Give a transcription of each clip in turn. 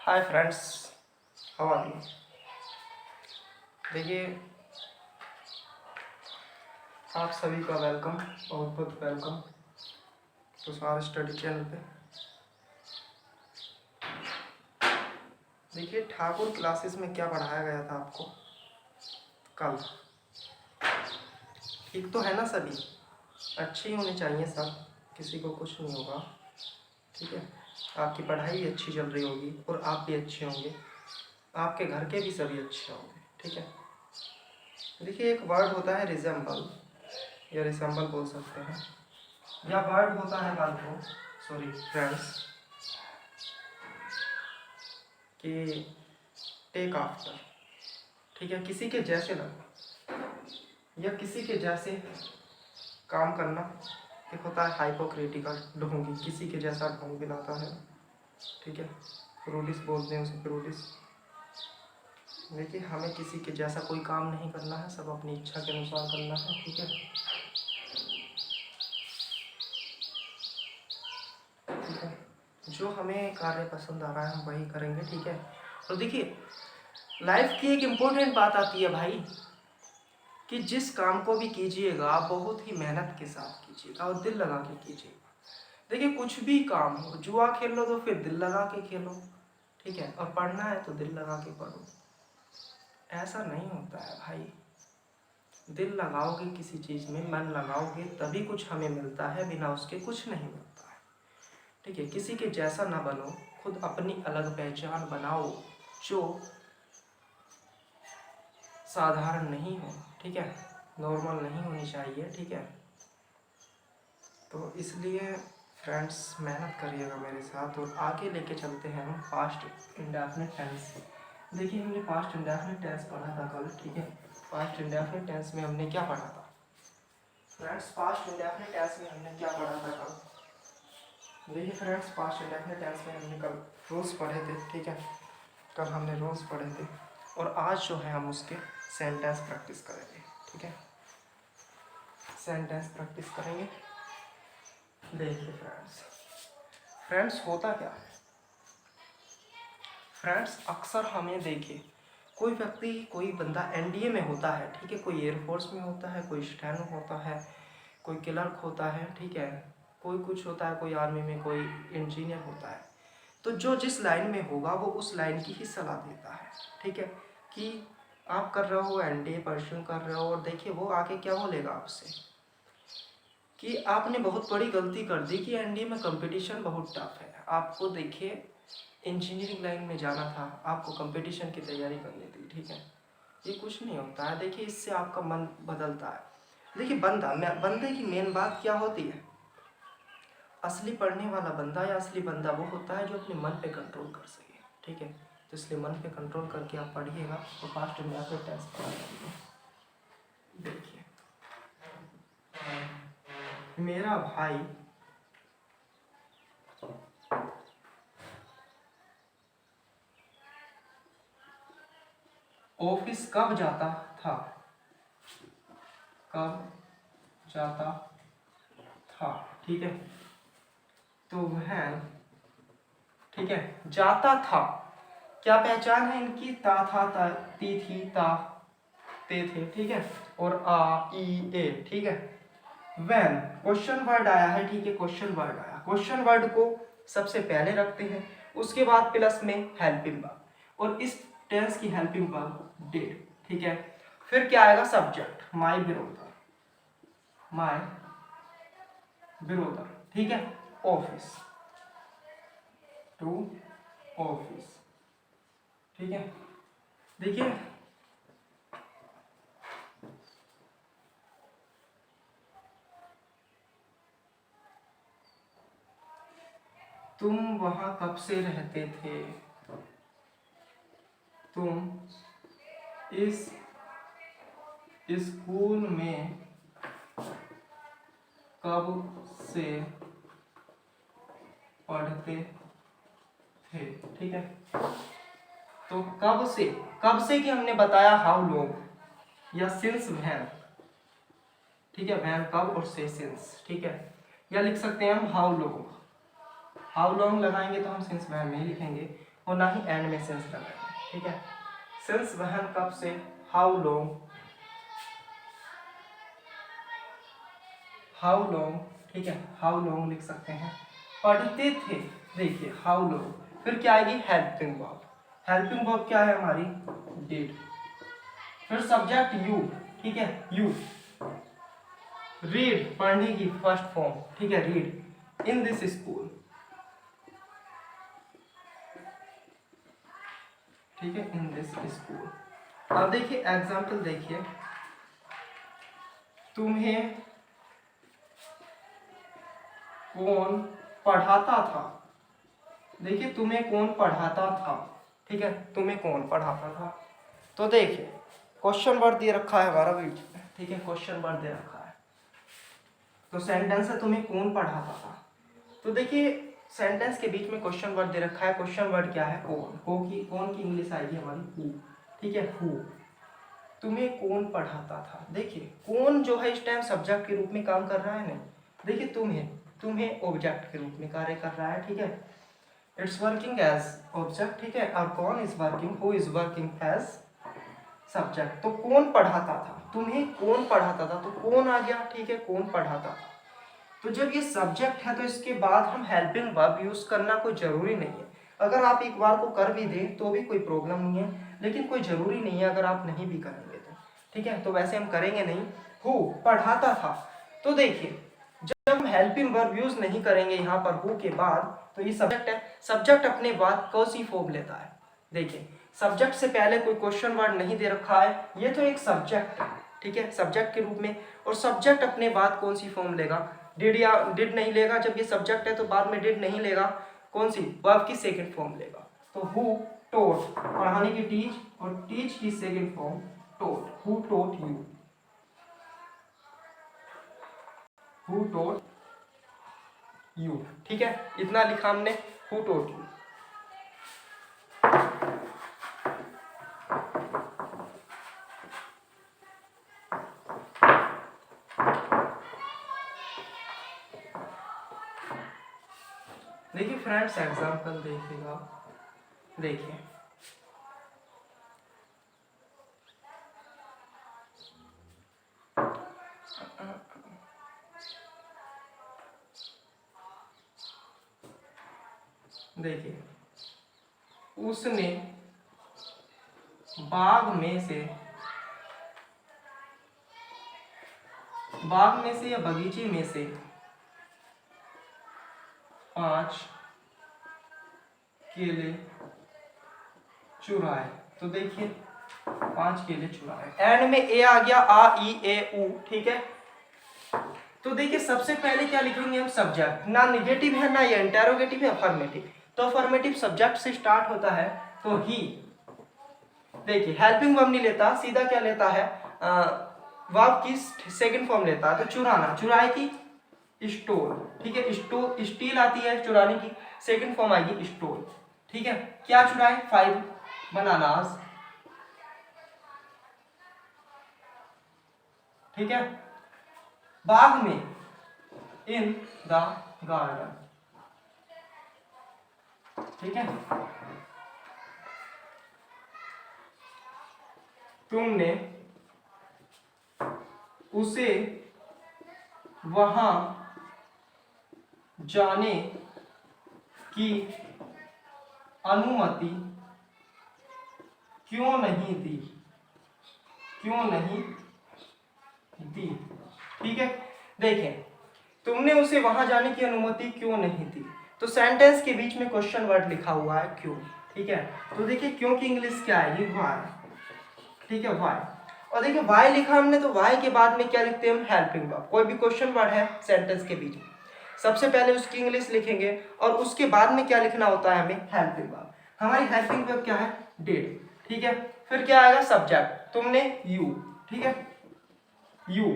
Hi friends, how are you. देखिए, आप सभी का वेलकम, बहुत बहुत वेलकम तो सारे स्टडी चैनल पे। देखिए, ठाकुर क्लासेस में क्या पढ़ाया गया था आपको कल। ठीक तो है ना, सभी अच्छे ही होने चाहिए सब, किसी को कुछ नहीं होगा। ठीक है, आपकी पढ़ाई भी अच्छी चल रही होगी और आप भी अच्छे होंगे, आपके घर के भी सभी अच्छे होंगे। ठीक है, देखिए, एक वर्ड होता है रिजेंबल या रिसेंबल बोल सकते हैं, या वर्ड होता है बालको सॉरी फ्रेंड्स कि टेक आफ्टर। ठीक है, किसी के जैसे लगना या किसी के जैसे काम करना। एक होता है हाइपोक्रिटिकल, ढोंगी, किसी के जैसा ढोंग बनाता है। ठीक है, रूडिस बोलते हैं उसे, रूडिस। देखिए, हमें किसी के जैसा कोई काम नहीं करना है, सब अपनी इच्छा के अनुसार करना है। ठीक है, ठीक है, जो हमें कार्य पसंद आ रहा है हम वही करेंगे। ठीक है, तो देखिए, लाइफ की एक इम्पोर्टेंट बात आती है भाई कि जिस काम को भी कीजिएगा आप बहुत ही मेहनत के साथ कीजिएगा और दिल लगा के कीजिएगा। देखिए, कुछ भी काम हो, जुआ खेल लो तो फिर दिल लगा के खेलो। ठीक है, और पढ़ना है तो दिल लगा के पढ़ो। ऐसा नहीं होता है भाई, दिल लगाओगे किसी चीज़ में, मन लगाओगे तभी कुछ हमें मिलता है, बिना उसके कुछ नहीं मिलता है। ठीक है, किसी के जैसा ना बनो, खुद अपनी अलग पहचान बनाओ जो साधारण नहीं हो। ठीक है, नॉर्मल नहीं होनी चाहिए। ठीक है, तो इसलिए फ्रेंड्स मेहनत करिएगा मेरे साथ और आगे लेके चलते हैं हम पास्ट इंडेफिनिट टेंस। देखिए, हमने पास्ट इंडेफिनिट टेंस पढ़ा था कल। ठीक है, पास्ट इंडेफिनिट टेंस में हमने क्या पढ़ा था फ्रेंड्स, पास्ट इंडेफिनिट टेंस में हमने क्या पढ़ा था कल। देखिए फ्रेंड्स, पास्ट इंडेफिनिट टेंस में हमने कल रूल्स पढ़े थे। ठीक है, कल हमने रूल्स पढ़े थे और आज जो है हम उसके सेंटेंस प्रैक्टिस करेंगे। ठीक है, सेंटेंस प्रैक्टिस करेंगे। देखिए फ्रेंड्स होता क्या है फ्रेंड्स, अक्सर हमें देखिए, कोई व्यक्ति, कोई बंदा एनडीए में होता है। ठीक है, कोई एयरफोर्स में होता है, कोई स्टेनो होता है, कोई क्लर्क होता है। ठीक है, कोई कुछ होता है, कोई आर्मी में, कोई इंजीनियर होता है। तो जो जिस लाइन में होगा वो उस लाइन की ही सलाह देता है। ठीक है, कि आप कर रहे हो, एनडीए परस्यू कर रहे हो, और देखिए वो आके क्या बोलेगा आपसे कि आपने बहुत बड़ी गलती कर दी कि एनडीए में कंपटीशन बहुत टफ है। आपको देखिए इंजीनियरिंग लाइन में जाना था, आपको कंपटीशन की तैयारी करनी थी। ठीक है, ये कुछ नहीं होता है। देखिए, इससे आपका मन बदलता है। देखिए, बंदे की मेन बात क्या होती है, असली पढ़ने वाला बंदा या असली बंदा वो होता है जो अपने मन पे कंट्रोल कर सके। ठीक है, तो इसलिए मन पे कंट्रोल करके आप पढ़िएगा और पास्ट इंडिया पे टेस्ट पढ़ाइएगा। देखिए, मेरा भाई ऑफिस कब जाता था, कब जाता था। ठीक है, तो वह, ठीक है, जाता था, क्या पहचान है इनकी, ता था, ता ती थी, ता ते थे। ठीक है, और आ ई ए। ठीक है, व्हेन क्वेश्चन वर्ड आया है। ठीक है, क्वेश्चन वर्ड आया, क्वेश्चन वर्ड को सबसे पहले रखते हैं, उसके बाद प्लस में हेल्पिंग वर्ब, और इस टेंस की हेल्पिंग वर्ब डिड। ठीक है, फिर क्या आएगा, subject my brother, my brother. ठीक है, ऑफिस, टू ऑफिस। ठीक है, देखिए, तुम वहां कब से रहते थे, तुम इस स्कूल में कब से पढ़ते थे। ठीक है, तो कब से कि हमने बताया हाउ लॉन्ग या सिंस वैन। ठीक है, वैन कब और से सिंस। ठीक है, या लिख सकते हैं हम हाउ लॉन्ग, हाउ लॉन्ग लगाएंगे तो हम सिंस वैन में ही लिखेंगे, और ना ही एंड में सेंस लगाएंगे, ठीक है। सेंस वहन कब से, हाउ लॉन्ग, हाउ लॉन्ग, ठीक है, हाउ लॉन्ग लिख सकते हैं, पढ़ते थे, देखिए हाउ लॉन्ग, फिर क्या आएगी हेल्पिंग वर्ब, हेल्पिंग वर्ब क्या है हमारी डिड, फिर सब्जेक्ट यू, ठीक है, यू, रीड पढ़ने की फर्स्ट फॉर्म, ठीक है, रीड इन दिस स्कूल, ठीक है, इन दिस स्कूल। अब देखिए एग्जाम्पल देखिए, तुम्हें कौन पढ़ाता था, देखिए तुम्हें कौन पढ़ाता था, ठीक है, तुम्हें कौन पढ़ाता था। तो देखिए क्वेश्चन वर्ड दे रखा है हमारा बीच में, ठीक है, क्वेश्चन वर्ड दे रखा है, तो सेंटेंस है तुम्हें कौन पढ़ाता था। तो देखिए सेंटेंस के बीच में क्वेश्चन वर्ड दे रखा है, क्वेश्चन वर्ड क्या है कौन, कौन की इंग्लिश आएगी हमारी हु, ठीक है, हु, तुम्हें कौन पढ़ाता था। देखिए कौन जो है इस टाइम सब्जेक्ट के रूप में काम कर रहा है नहीं, देखिए तुम्हें ऑब्जेक्ट के रूप में कार्य कर रहा है, ठीक है, इट्स वर्किंग एज ऑब्जेक्ट, ठीक है, और कौन is working, who is working as subject. तो कौन पढ़ाता था, तुम्हें कौन पढ़ाता था, तो कौन आ गया, ठीक है, कौन पढ़ाता था। तो जब ये सब्जेक्ट है तो इसके बाद हम हेल्पिंग वर्ब यूज करना कोई जरूरी नहीं है, अगर आप एक बार को कर भी दें तो भी कोई प्रॉब्लम नहीं है, लेकिन कोई जरूरी नहीं है अगर आप नहीं भी करेंगे तो, ठीक है, तो वैसे हम करेंगे नहीं। हु पढ़ाता था, तो देखिए जब हम हेल्पिंग वर्ब यूज नहीं करेंगे यहाँ पर हु के बाद, तो ये सब्जेक्ट है, सब्जेक्ट अपने बाद कौन-सी फॉर्म लेता है, देखिए सब्जेक्ट से पहले कोई क्वेश्चन वर्ड नहीं दे रखा है, ये तो एक सब्जेक्ट है, ठीक है, सब्जेक्ट के रूप में, और सब्जेक्ट अपने बाद कौन सी फॉर्म लेगा, डिड या डिड नहीं लेगा, जब ये सब्जेक्ट है तो बाद में डिड नहीं लेगा, कौन सी वर्ब की सेकंड फॉर्म लेगा। तो हु टोट पढ़ाने की टीच, और टीच की second form taught, who taught you, who taught you, ठीक है, इतना लिखा हमने, हु टोट यू। देखिए फ्रेंड्स एग्जाम्पल देखिएगा, देखिए देखिए उसने बाग में से या बगीचे में से 5 केले चुराए, तो देखिए 5 केले चुराए, एंड में ए आ गया, आ ई ए उ, ठीक है। तो देखिए सबसे पहले क्या लिखेंगे हम, सब्जेक्ट, ना निगेटिव है ना ये इंटेरोगेटिव है, अफर्मेटिव, तो अफर्मेटिव सब्जेक्ट से स्टार्ट होता है, तो ही, देखिए हेल्पिंग वर्ब नहीं लेता, सीधा क्या लेता है, वर्ब की सेकंड फॉर्म लेता है, तो चुराना, चुराए की स्टोल, ठीक है, स्टोल स्टील आती है चुराने की, सेकंड फॉर्म आएगी स्टोल, ठीक है, क्या चुराए 5 बनानास, ठीक है, बाग में इन द गार्डन, ठीक है, तुमने उसे वहां जाने की अनुमति क्यों नहीं दी, क्यों नहीं दी, ठीक है। देखें तुमने उसे वहां जाने की अनुमति क्यों नहीं दी, तो सेंटेंस के बीच में क्वेश्चन वर्ड लिखा हुआ है क्यों, ठीक है, तो देखिए क्यों की इंग्लिश क्या आएगी, व्हाई, ठीक है, व्हाई, और देखिए व्हाई लिखा हमने, तो व्हाई के बाद में क्या लिखते हैं हम, हेल्पिंग वर्ब, कोई भी क्वेश्चन वर्ड है सेंटेंस के बीच में सबसे पहले उसकी इंग्लिश लिखेंगे, और उसके बाद में क्या लिखना होता है हमें, हेल्पिंग वर्ब, हमारी हेल्पिंग वर्ब क्या है, डिड, ठीक है, फिर क्या आएगा सब्जेक्ट, तुमने यू, ठीक है, यू,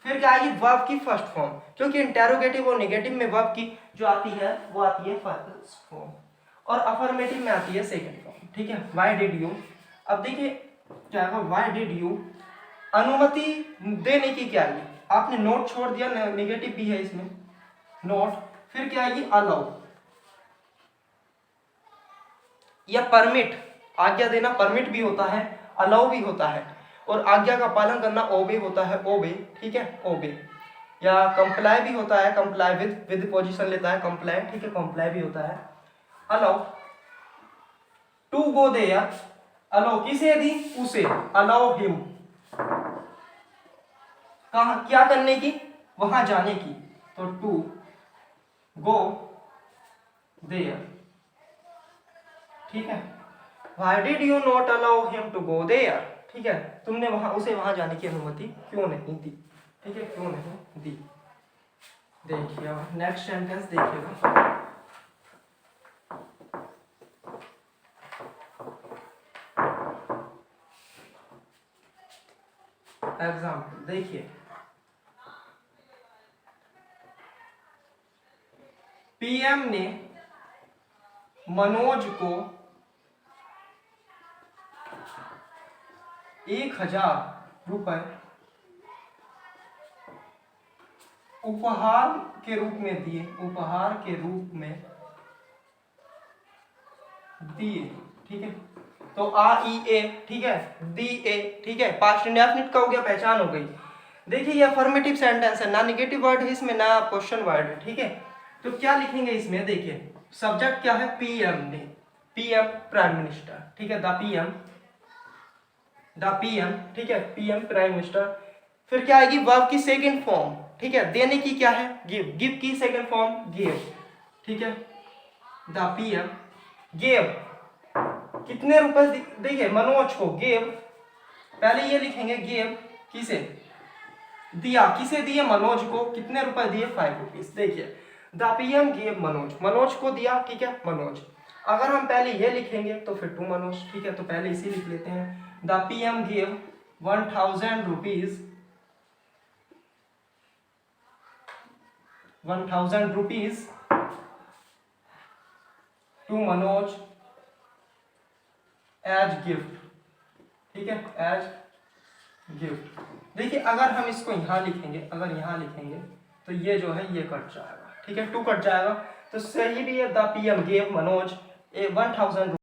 फिर क्या आएगी वर्ब की फर्स्ट फॉर्म, क्योंकि इंटेरोगेटिव और नेगेटिव में वर्ब की जो आती है वो आती है फर्स्ट फॉर्म, और अफर्मेटिव में आती है सेकंड फॉर्म, ठीक है, व्हाई डिड यू। अब देखिए क्या है, व्हाई डिड यू, अनुमति देने की क्या आएगी, आपने नोट छोड़ दिया, नेगेटिव भी है इसमें नोट, फिर क्या आएगी अलाउ, या परमिट, आज्ञा देना परमिट भी होता है, अलाउ भी होता है, और आज्ञा का पालन करना ओबे होता है, ओबे, ठीक है, ओबे। या कंप्लाई भी होता है, कंप्लाई विद पोजीशन लेता है कंप्लाई, ठीक है, कंप्लाई भी होता है। Allow, to go there, allow किसे दी, उसे, अलाउ हिम, कहा क्या करने की, वहां जाने की, तो टू गो देयर, ठीक है। Why did you not allow him to go there? ठीक है, तुमने उसे वहां जाने की अनुमति क्यों नहीं दी, ठीक है, क्यों नहीं दी। देखिए नेक्स्ट सेंटेंस देखिएगा, एग्जाम्पल देखिए, पीएम ने मनोज को 1000 रुपए उपहार के रूप में दिए, उपहार के रूप में दिए, ठीक है। तो REA, ठीक है, DA, ठीक है, पास्ट इंडेफिनिट का हो गया, पहचान हो गई। देखिए ये अफर्मेटिव सेंटेंस है, ना नेगेटिव वर्ड है इसमें, ना क्वेश्चन वर्ड है, ठीक है। तो क्या लिखेंगे इसमें, देखिए सब्जेक्ट क्या है, पीएम ने, पीएम प्राइम मिनिस्टर, ठीक है, द पीएम, ठीक है, पीएम प्राइम मिनिस्टर। फिर क्या आएगी, वर्ब की सेकंड फॉर्म, ठीक है, देने की क्या है, गिव, गिव की सेकंड फॉर्म गिव, ठीक है, द पीएम गिव, कितने रुपए, देखिए मनोज को गिव, पहले ये लिखेंगे गिव, किसे दिया, किसे दिए, मनोज को, कितने रुपए दिए, 5 रुपीज। देखिए the PM give Manoj, Manoj को दिया, ठीक है, मनोज। अगर हम पहले ये लिखेंगे तो फिर टू मनोज, ठीक है, तो पहले इसी लिख लेते हैं, the PM give 1000 rupees, 1000 rupees to Manoj as gift, ठीक है, एज गिफ्ट। देखिए अगर हम इसको यहां लिखेंगे, अगर यहां लिखेंगे तो ये जो है ये कट जाएगा, ठीक है, टू कट जाएगा, तो सही भी है, द पीएम गिव मनोज 1000